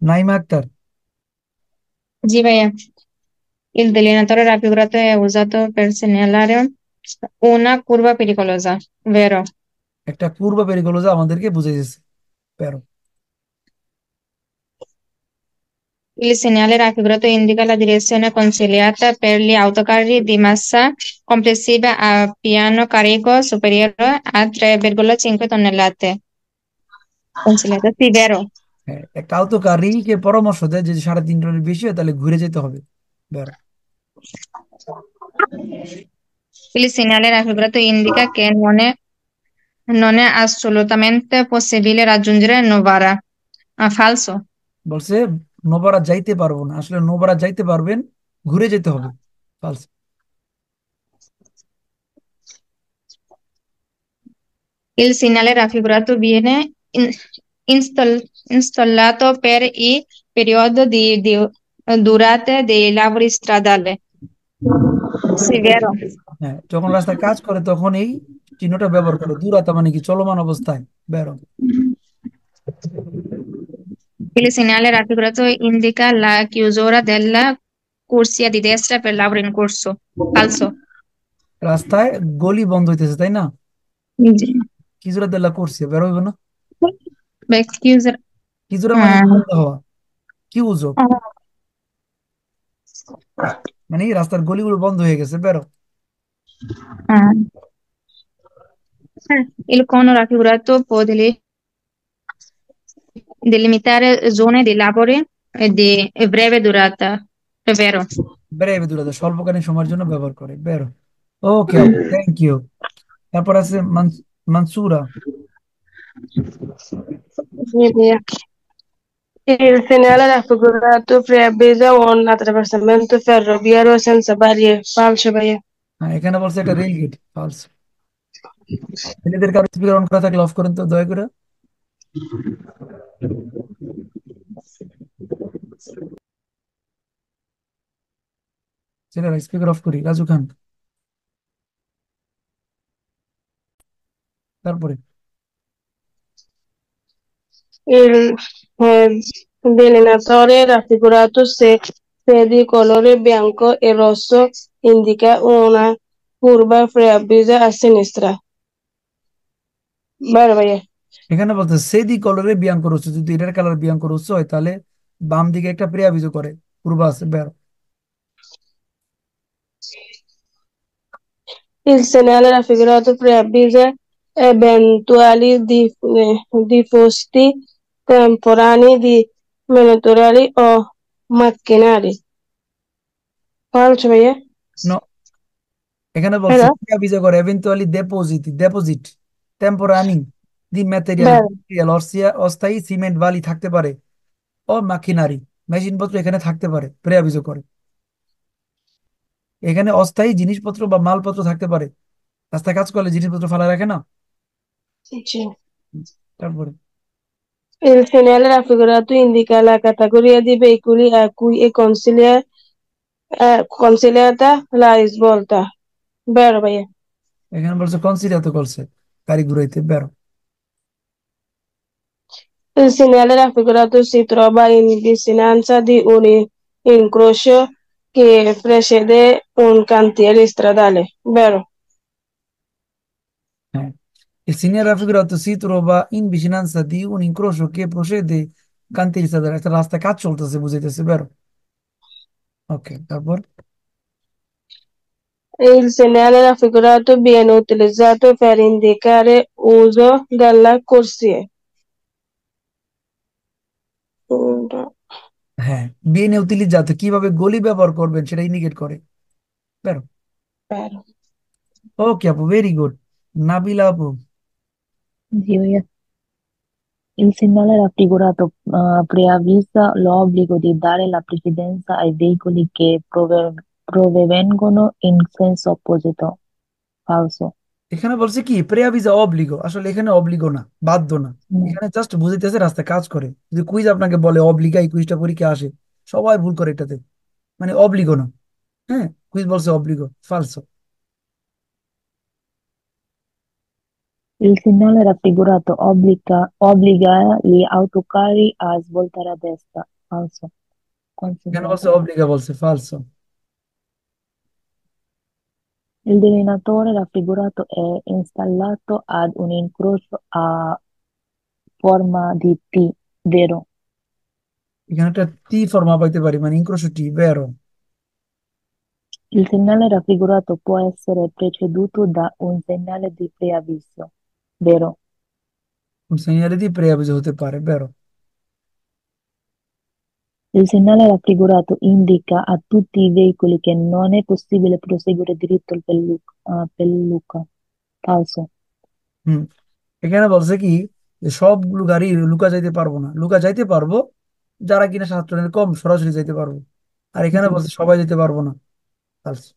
Naima Akter. Sì, vai. Il delineatore raffigurato è usato per segnalare una curva pericolosa, vero? একটা পূর্ব পেরিকোলজা আমাদেরকে বুঝাইতেছে। প্যারো। Il segnale raffigurato indica la direzione consigliata per gli autocarri di massa complessiva a piano carico superiore a 3,5 tonnellate. Consigliata, sì, vero. হ্যাঁ, একটা আওতকারীকে পরামর্শ দেয় যে 3.5 টনের বেশি হয় তাহলে ঘুরে যেতে হবে। বেরো। Il segnale raffigurato indica che non è assolutamente possibile raggiungere Novara. Ah, falso. বলছে নোবারা যাইতে পারবো না, আসলে নোবারা যাইতে পারবেন, ঘুরে যেতে হবে। ফালস। Il segnale raffigurato viene installato per il periodo di durata dei lavori stradali. Sì, vero. হ্যাঁ, যখন রাস্তায় কাজ করে তখন এই চিহ্নটা ব্যবহার করে, দুরাতা মানে কি চলমান অবস্থায়। বেরো। Il segnale raffigurato indica la chiusura della corsia di destra per lavoro in corso. Falso. রাস্তায় গলি বন্ধ হইতেছে, তাই না? Sì. কিজুরা দেল্লা করছে, বের হইব না? Beh, chiusura. কিজুরা মানে Ah, বন্ধ হওয়া। কি উজো, ah, মানে এই রাস্তার গলিগুলো বন্ধ হয়ে গেছে, বেরো। ah. Il cono raffigurato può delimitare zone di lavori di breve durata. È vero. Brave দুরাতা স্বল্পকালীন সময়ের জন্য ব্যবহার করে, বেরো। ওকে আপু, থ্যাংক ইউ। তারপর আছে Mansura. Sì, via. Il segnale raffigurato preavvisa un attraversamento ferroviario senza barriere. Falso, via. হ্যাঁ, এখানে বলছে এটা রেল গেট। ফালস। ছেলেদের কারো স্পিকার অন করা থাকলে অফ করেন তো দয়া করে। ছেলেরা স্পিকার অফ করি, রাজু খান। তারপরে Il delineatore raffigurato se di colore bianco e rosso indica una curva preavvisa a sinistra. Vero, via. এখানে বলছে সেদি কলরে বিয়াঙ্কো রুসো, যদি এটার কালার বিয়াঙ্কো রুসো হয় তাহলে বাম দিকে একটা প্রিয়াভিজ করে, পূর্ব আছে, বেরো। Il segnale raffigurato preavvisa eventuali disposti temporanei di monitorari o macchinari. Falso, via. No, এখানে বলছে Vero? প্রিয়াভিজ করে এভেন্তুয়ালি ডিপোজিট টেম্পোরানি দি ম্যাটেরিয়াল Vero. অস্থায়ী সিমেন্ট বালি থাকতে পারে, ও মাখিনারি মেশিনপত্র এখানে থাকতে পারে, প্রিয়াভিজ করে। এখানে অস্থায়ী জিনিসপত্র বা মালপত্র থাকতে পারে, রাস্তায় কাজ করলে জিনিসপত্র ফালা রাখে না। Sì. তারপরে Il segnale raffigurato indica la categoria di veicoli a cui è consigliata la svolta. Vero, via. এখানে বলছে কনসিডার তো করছে গাড়ি ঘুরাইতে, বেরো। Il segnale raffigurato si trova in vicinanza di un incrocio che precede un cantiere stradale. Vero? হ্যাঁ, il segnale raffigurato si trova in vicinanza di un incrocio che procede cantieri stradali, একটা রাস্তায় কাজ চলতেছে বুঝাইতেছে, বেরো। ওকে, তারপর Il segnale raffigurato viene utilizzato per indicare uso della corsia. হ্যাঁ, BNA উতিলিজাতো কিভাবে গলি ব্যবহার করবেন সেটা ইন্ডিকেট করে, বেরো। Vero. ওকে আপু, ভেরি গুড। নাবিলা আপু। Sì, il segnale raffigurato preavvisa l'obbligo di dare la precedenza ai veicoli che provengono in senso opposto. Falso. এখানে বলছে কি প্রেয়াভিজা অব্লিগো, আসলে এখানে অব্লিগো না, বাধ্য না। Mm. এখানে জাস্ট বুঝাইতেছে রাস্তায় কাজ করে। যদি কুইজ আপনাকে বলে অব্লিগা, এই কুইজটা পরীক্ষা আসে, সবাই ভুল করে এটাতে, মানে অব্লিগো না। হ্যাঁ, কুইজ বলছে অব্লিগো, ফালসো। Il segnale raffigurato obbliga gli autocarri a svoltare a destra. Falso. Che non Consegnato. se obbliga, forse falso. Il delineatore raffigurato è installato ad un incrocio a forma di T, vero? এখানে টি ফর্মা পাইতে পারি মানে ইনক্রোশ টি vero? Il segnale raffigurato può essere preceduto da un segnale di preavviso, vero? un segnale di preavviso হতে পারে vero? Il segnale raffigurato indica a tutti i veicoli che non è possibile proseguire diritto Pelluca. Falso. হুম। এখানে বলছে কি যে সবগুলো গাড়ি Luka যাইতে পারবো না, লুকা যাইতে পারবো যারা কিনা 7 টনের কম সরাসরি যাইতে পারবো। আর এখানে বলছে সবাই যেতে পারবো না, falso।